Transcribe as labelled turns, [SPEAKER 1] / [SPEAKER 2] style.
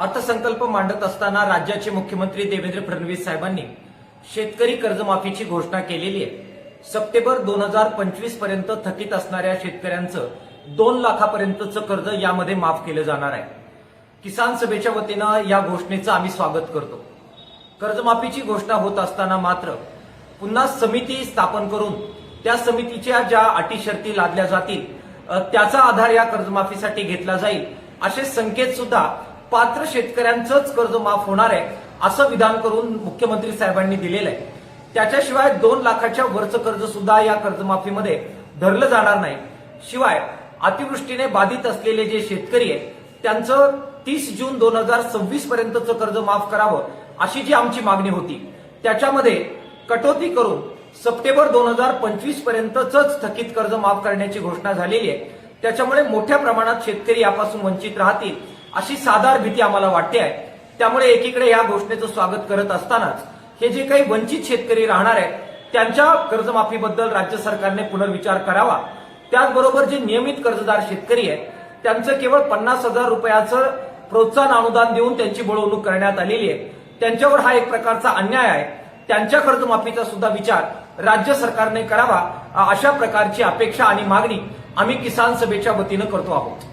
[SPEAKER 1] अर्थसंकल्प मांडत असताना राज्याचे मुख्यमंत्री देवेंद्र फडणवीस साहेबांनी शेतकरी कर्जमाफीची घोषणा केलेली आहे। सप्टेंबर 2025 पर्यंत थकीत असणाऱ्या शेतकऱ्यांचं 2 लाखापर्यंतचं कर्ज यामध्ये माफ केलं जाणार आहे। किसान सभेच्या वतीनं या घोषणेचं आम्ही स्वागत करतो। कर्जमाफीची घोषणा होत असताना मात्र पुन्हा समिती स्थापन करून त्या समितीच्या ज्या अटी शर्ती लादल्या जातील त्याचा आधार या कर्जमाफीसाठी घेतला जाईल असे संकेत सुद्धा पात्र शेतकऱ्यांचंच कर्ज माफ होणार आहे असं विधान करून मुख्यमंत्री साहेबांनी दिलेलं आहे। त्याच्याशिवाय 2 लाखाच्या वरचं कर्ज सुद्धा या कर्जमाफीमध्ये धरलं जाणार नाही। शिवाय अतिवृष्टीने बाधित असलेले जे शेतकरी आहेत त्यांचं 30 जून 2026 पर्यंतचं कर्ज माफ करावं अशी जी आमची मागणी होती त्याच्यामध्ये कटौती करून सप्टेंबर 2025 पर्यंतच थकीत कर्ज माफ करण्याची घोषणा झालेली आहे। त्याच्यामुळे मोठ्या प्रमाणात शेतकरी यापासून वंचित राहतील अशी साधार भीती आम्हाला वाटते आहे। त्यामुळे एकीकडे या घोषणेचं स्वागत करत असतानाच हे जे काही वंचित शेतकरी राहणार आहेत त्यांच्या कर्जमाफीबद्दल राज्य सरकारने पुनर्विचार करावा। त्याचबरोबर जे नियमित कर्जदार शेतकरी आहेत त्यांचं केवळ 50,000 रुपयाचं प्रोत्साहन अनुदान देऊन त्यांची बळवणूक करण्यात आलेली आहे। त्यांच्यावर हा एक प्रकारचा अन्याय आहे। त्यांच्या कर्जमाफीचा सुद्धा विचार राज्य सरकारने करावा अशा प्रकारची अपेक्षा आणि मागणी आम्ही किसान सभेच्या वतीनं करतो आहोत।